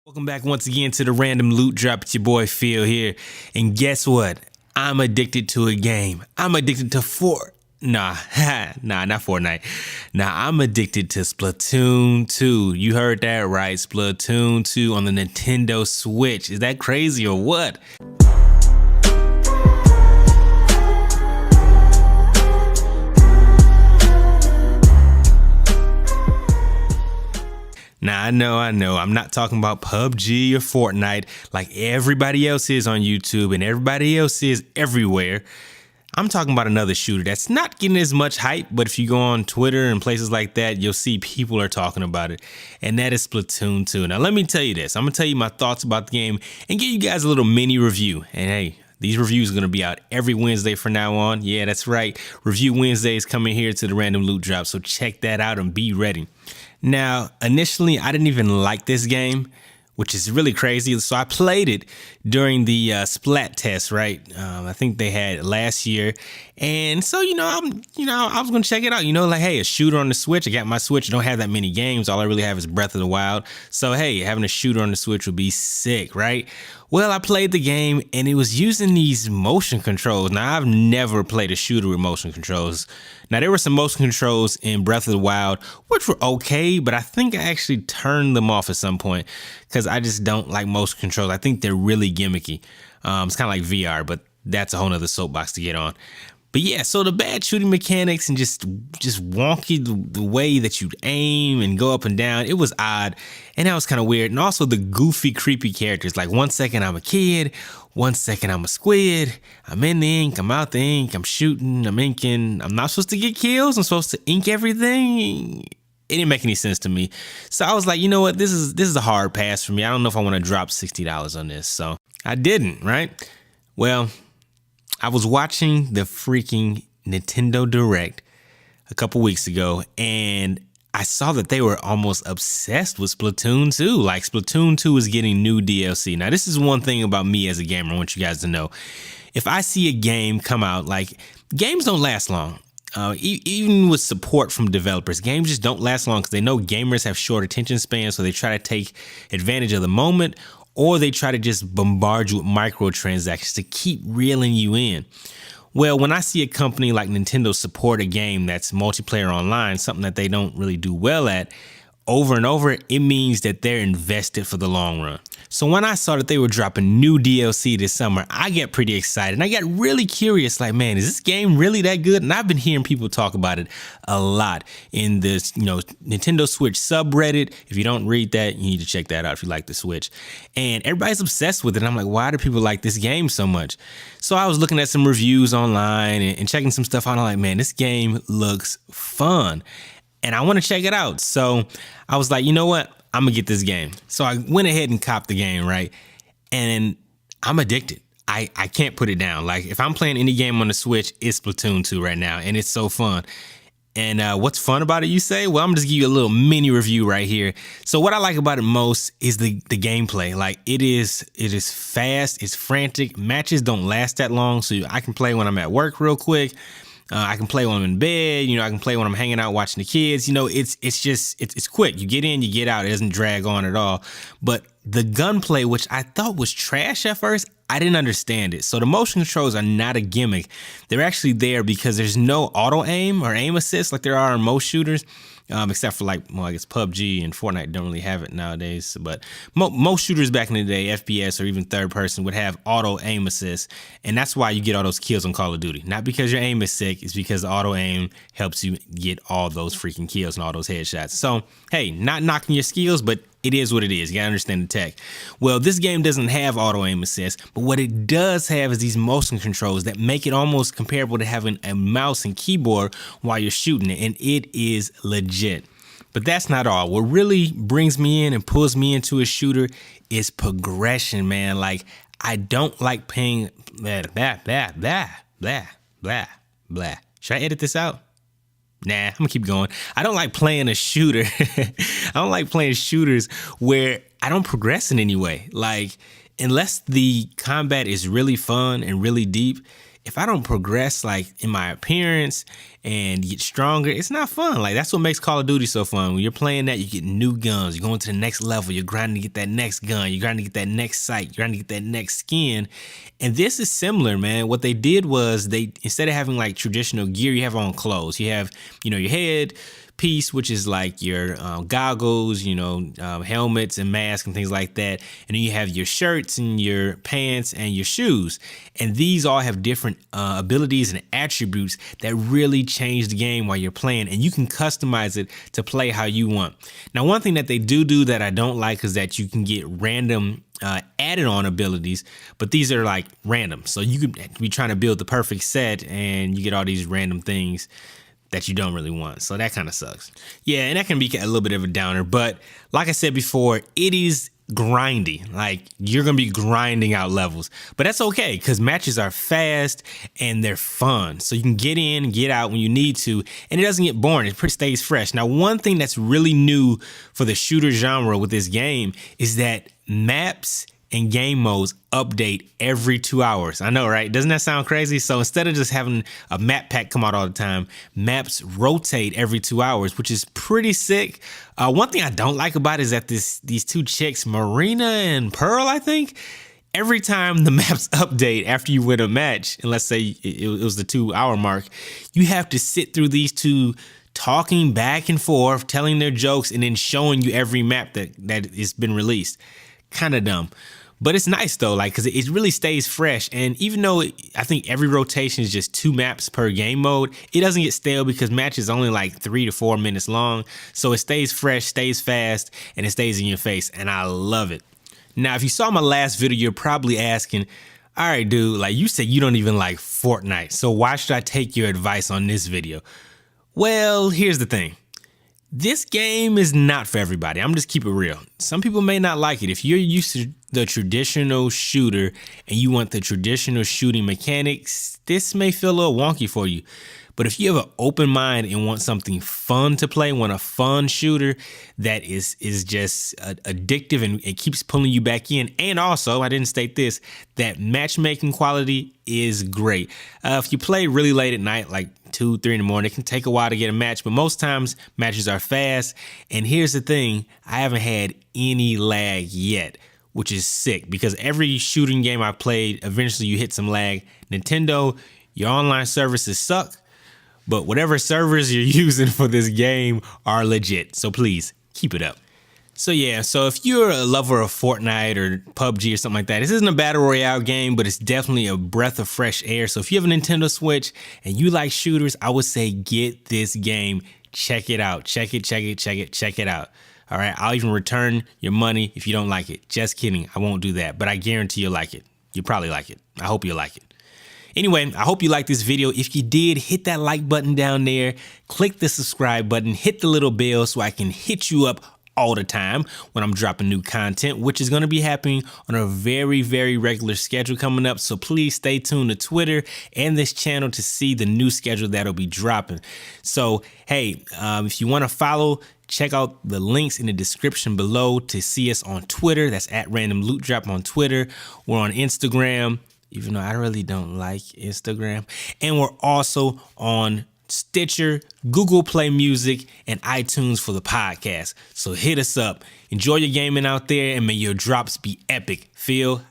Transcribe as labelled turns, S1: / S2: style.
S1: Welcome back once again to the Random Loot Drop. It's your boy Phil here. And guess what? I'm addicted to a game. I'm addicted to not Fortnite. I'm addicted to Splatoon 2. You heard that right. Splatoon 2 on the Nintendo Switch. Is that crazy or what? Now, I know. I'm not talking about PUBG or Fortnite like everybody else is on YouTube and everybody else is everywhere. I'm talking about another shooter that's not getting as much hype, but if you go on Twitter and places like that, you'll see people are talking about it, and that is Splatoon 2. Now, let me tell you this. I'm going to tell you my thoughts about the game and give you guys a little mini review. And hey, these reviews are going to be out every Wednesday from now on. Yeah, that's right. Review Wednesday is coming here to the Random Loot Drop, so check that out and be ready. Now, initially, I didn't even like this game, which is really crazy. So I played it during the Splat test, right? I think they had last year. And so, I was going to check it out. Like, hey, a shooter on the Switch. I got my Switch. I don't have that many games. All I really have is Breath of the Wild. So, hey, having a shooter on the Switch would be sick, right? Well, I played the game and it was using these motion controls. Now, I've never played a shooter with motion controls. Now, there were some motion controls in Breath of the Wild, which were okay, but I think I actually turned them off at some point because I just don't like motion controls. I think they're really gimmicky. It's kind of like VR, but that's a whole nother soapbox to get on. But yeah, so the bad shooting mechanics and just wonky the way that you aim and go up and down, it was odd, and that was kind of weird. And also the goofy, creepy characters. Like 1 second I'm a kid, 1 second I'm a squid, I'm in the ink, I'm out the ink, I'm shooting, I'm inking, I'm not supposed to get kills, I'm supposed to ink everything. It didn't make any sense to me. So I was like, you know what, this is a hard pass for me. I don't know if I want to drop $60 on this. So I didn't, right? Well, I was watching the freaking Nintendo Direct a couple weeks ago, and I saw that they were almost obsessed with Splatoon 2. Like, Splatoon 2 is getting new DLC. Now, this is one thing about me as a gamer I want you guys to know. If I see a game come out, like, games don't last long. Even with support from developers, games just don't last long because they know gamers have short attention spans, so they try to take advantage of the moment, or they try to just bombard you with microtransactions to keep reeling you in. Well, when I see a company like Nintendo support a game that's multiplayer online, something that they don't really do well at, over and over, it means that they're invested for the long run. So when I saw that they were dropping new DLC this summer, I get pretty excited and I got really curious, like, man, is this game really that good? And I've been hearing people talk about it a lot in this, Nintendo Switch subreddit. If you don't read that, you need to check that out if you like the Switch. And everybody's obsessed with it. I'm like, why do people like this game so much? So I was looking at some reviews online and checking some stuff out. I'm like, man, this game looks fun and I want to check it out. So I was like, you know what? I'm gonna get this game. So I went ahead and copped the game, right? And I'm addicted. I can't put it down. Like, if I'm playing any game on the Switch, it's Splatoon 2 right now, and it's so fun. And what's fun about it, you say? Well, I'm just give you a little mini review right here. So what I like about it most is the gameplay. Like, it is fast, it's frantic. Matches don't last that long, so I can play when I'm at work real quick. I can play when I'm in bed, I can play when I'm hanging out watching the kids. It's quick. You get in, you get out. It doesn't drag on at all. But the gunplay, which I thought was trash at first, I didn't understand it. So the motion controls are not a gimmick. They're actually there because there's no auto aim or aim assist like there are in most shooters. Except for I guess PUBG and Fortnite don't really have it nowadays. But most shooters back in the day, FPS or even third person, would have auto aim assist. And that's why you get all those kills on Call of Duty. Not because your aim is sick, it's because the auto aim helps you get all those freaking kills and all those headshots. So, hey, not knocking your skills, but it is what it is. You gotta understand the tech. Well, this game doesn't have auto aim assist, but what it does have is these motion controls that make it almost comparable to having a mouse and keyboard while you're shooting it, and it is legit. But that's not all. What really brings me in and pulls me into a shooter is progression, man. Like, I don't like paying blah, blah, blah, blah, blah, blah. Should I edit this out? Nah, I'm gonna keep going. I don't like playing a shooter. I don't like playing shooters where I don't progress in any way. Like, unless the combat is really fun and really deep, if I don't progress like in my appearance and get stronger, it's not fun. Like that's what makes Call of Duty so fun. When you're playing that, you get new guns, you're going to the next level, you're grinding to get that next gun, you're grinding to get that next sight, you're grinding to get that next skin. And this is similar, man. What they did was they, instead of having like traditional gear, you have on clothes. You have, you know, your head piece, which is like your goggles, you know, helmets and masks and things like that. And then you have your shirts and your pants and your shoes. And these all have different abilities and attributes that really change the game while you're playing. And you can customize it to play how you want. Now, one thing that they do that I don't like is that you can get random added on abilities, but these are like random. So you could be trying to build the perfect set and you get all these random things that you don't really want. So that kind of sucks. Yeah, and that can be a little bit of a downer, but like I said before, it is grindy. Like you're gonna be grinding out levels, but that's okay because matches are fast and they're fun. So you can get in and get out when you need to, and it doesn't get boring. It pretty stays fresh. Now, one thing that's really new for the shooter genre with this game is that maps and game modes update every 2 hours. I know, right? Doesn't that sound crazy? So instead of just having a map pack come out all the time, maps rotate every 2 hours, which is pretty sick. One thing I don't like about it is that these two chicks, Marina and Pearl, I think, every time the maps update after you win a match, and let's say it was the 2 hour mark, you have to sit through these two talking back and forth, telling their jokes, and then showing you every map that has been released. Kind of dumb. But it's nice though, like, because it really stays fresh. And even though I think every rotation is just 2 maps per game mode, it doesn't get stale because matches only like 3 to 4 minutes long. So it stays fresh, stays fast, and it stays in your face. And I love it. Now, if you saw my last video, you're probably asking, all right, dude, like you said you don't even like Fortnite. So why should I take your advice on this video? Well, here's the thing. This game is not for everybody. I'm just keep it real. Some people may not like it. If you're used to the traditional shooter and you want the traditional shooting mechanics, this may feel a little wonky for you. But if you have an open mind and want something fun to play, want a fun shooter that is just addictive and it keeps pulling you back in. And also, I didn't state this, that matchmaking quality is great. If you play really late at night, like 2, 3 in the morning, it can take a while to get a match, but most times matches are fast. And here's the thing, I haven't had any lag yet, which is sick because every shooting game I played, eventually you hit some lag. Nintendo, your online services suck. But whatever servers you're using for this game are legit. So please keep it up. So yeah, so if you're a lover of Fortnite or PUBG or something like that, this isn't a battle royale game, but it's definitely a breath of fresh air. So if you have a Nintendo Switch and you like shooters, I would say get this game. Check it out. Check it out. All right. I'll even return your money if you don't like it. Just kidding. I won't do that, but I guarantee you'll like it. You'll probably like it. I hope you like it. Anyway, I hope you liked this video. If you did, hit that like button down there, click the subscribe button, hit the little bell so I can hit you up all the time when I'm dropping new content, which is going to be happening on a very, very regular schedule coming up. So please stay tuned to Twitter and this channel to see the new schedule that'll be dropping. So, hey, if you want to follow, check out the links in the description below to see us on Twitter. That's at Random Loot Drop on Twitter. We're on Instagram, even though I really don't like Instagram. And we're also on Stitcher, Google Play Music, and iTunes for the podcast. So hit us up. Enjoy your gaming out there, and may your drops be epic. Phil